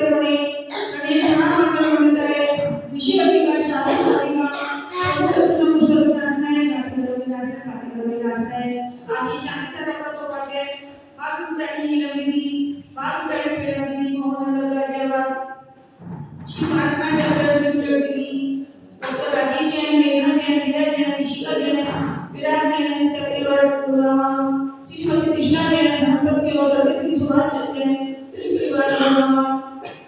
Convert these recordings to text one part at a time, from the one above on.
प्रमाणे आणि महामंडळ म्हणत आहे विषय विकास शारीरिक समस्या विनाश नाही घातक विनाश घातक विनाश नाही आजी शांती तरंगा सौभाग्य बाल मुक्तानी लंबिनी बाल मुक्तानी पेडानी मोहनगर गाजियाबाद श्री पार्सना डॉक्टर श्री डॉक्टर राजीव जैन मेघा जैन लीला जैन निशिका जैन विराज जैन सेक्रेटरी गुरुगामा श्रीमती कृष्णा जैन धर्मपति और स्वर्गीय श्री सुभाष चंद्र जैन त्रिपुरिवार गुरुगामा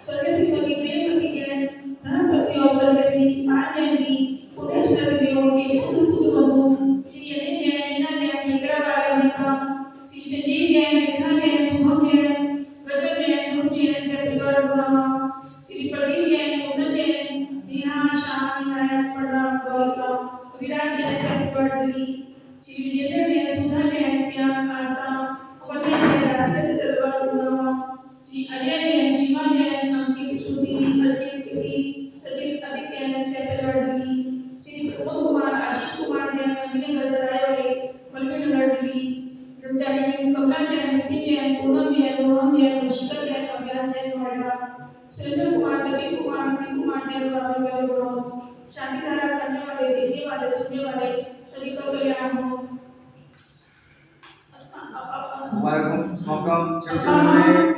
स्वर्गीय श्रीमती प्रेमवती जैन धर्मपति और स्वर्गीय श्री पाल जैन की पुण्यस्मृति देवों के पुत्र मधु श्री अनिल जैन नीना जैन ठेकड़ा बाला श्री संजीव जैन रेखा जैन शुभम जैन गजल जैन ध्रुव जैन सेक्रेटरी गुरुगामा श्री प्रदीप जैन मुदन जैन नेहा शाह नायक पड़ा गौरिका विराज जैन सेक्रेटरी श्री विजेंद्र जैन सुधा जैन प्यार आस्था अवधि जैन राष्ट्रीय दरबार गुरुगामा श्री अजय जैन सीमा जैन अंकित श्रुति अर्जित कृति सचिव अधिक जैन सेक्रेटरी श्री प्रमोद कुमार आशीष कुमार जैन अभिनगर सरायवाले मलबी नगर दिल्ली रमजानी कमला जैन विपिन जैन पूनम जैन मोहन जैन ऋषिका जैन अभियान जैन नोएडा सुरेंद्र कुमार सचिन कुमार नितिन कुमार जैन वाले वाले बड़ौद शांति धारा करने वाले देखने वाले सुनने वाले सभी का कल्याण हो अस्माकं चिंतन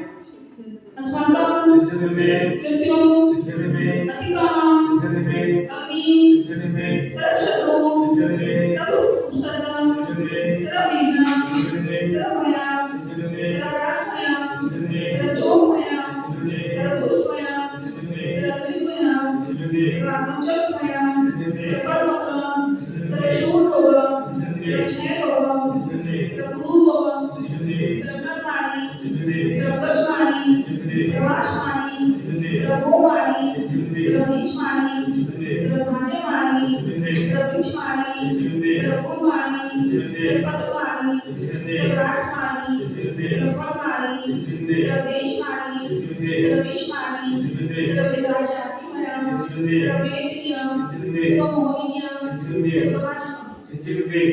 अस्माकं चिंतन में मृत्युं चिंतन में अतिकामं चिंतन में अग्नि चिंतन में सर्वशत्रु चिंतन में सर्व उपसर्ग चिंतन में सर्वविघ्न चिंतन में सर्वभय चिंतन में सर्वरागभय चिंतन में सर्वचोभय चिंतन में सर्वदुष्भय चिंतन में सर्वविभय चिंतन में सर्वांतर्भय चिंतन में सर्वमंगलम चिंतन में सर्वशूलभोगम चिंतन में सर्वक्षयभोगम चिंतन में सर्वगुरुभोगम चिंतन में सर्वज्ञानी चिंतन में सर्वगजमानी चिंतन में सर्वाश्मानी चिंतन में सर्वभोमानी चिंतन में सर्वभीष्मानी चिंतन में सर्वधान्यमानी चिंतन में सर्वभीष्मानी चिंतन में सर्वगुणमानी चिंतन में सर्वपद्मानी चिंतन में सर्वराजमानी चिंतन में सर्वफलमानी चिंतन में सर्वदेशमानी चिंतन में सर्वभीष्मानी चिंतन में सर्वविदाचार्यमयम चिंतन में सर्ववेदनीयम चिंतन में सर्वमोहनीयम चिंतन में सर्वमानसम चिंतन में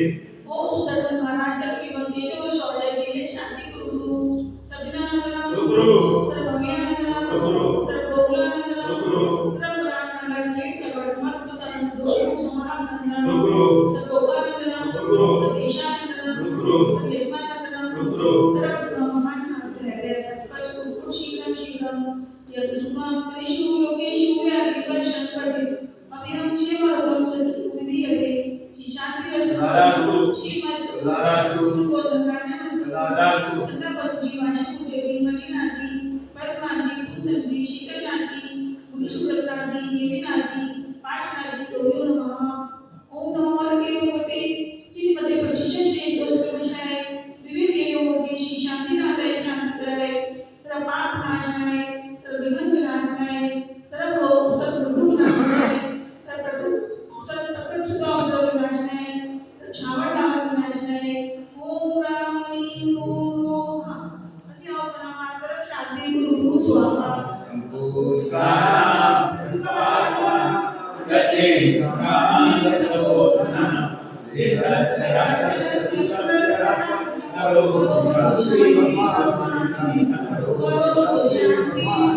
ओम सुदर्शन महाराज चक्रवर्ती जो शौर्य के लिए शांति गुरु सज्जनानंदनम गुरु सर्वभव्यानंदनम गुरु सर्वगोकुलानंदनम गुरु सर्वपुराणनगर खेड कलवट मत्ततन दोष समानंदनम गुरु सर्वगोपानंदनम गुरु सर्वेशानंदनम गुरु सर्वेश्वरानंदनम गुरु सर्व महान हृदय पट कुकुर शीघ्रम शीघ्रम यद सुखम त्रिषु लोकेषु व्याधिवर्षण पठित अभयम क्षेमरोगम सद्विधीयते श्री शांति वस्तु श्री मस्तु को धन्यवाद नमस्कार चंदा बंजी वाशी पूजे मनीना जी पद्मा जी कुंदन जी शीतलना जी गुरुसुरत्ना जी नेमिना जी पाचना जी तोयो नमः ओम नमो हरते भगवते श्रीमते प्रशिक्षण श्रेष्ठ दोषकर्मशाय विविध योगों श्री शांतिनाथाय शांतिकराय सर्व पाप नाशनाय सर्व विघ्न विनाशनाय सर्व दुख विनाशनाय सर्व प्रकृतिका विनाशनाय सर्व छावट नामक विनाशनाय ओम राम ह्रीं ओम लोहा अस्य अवसरमा सर्व शांति गुरु स्वाहा श्री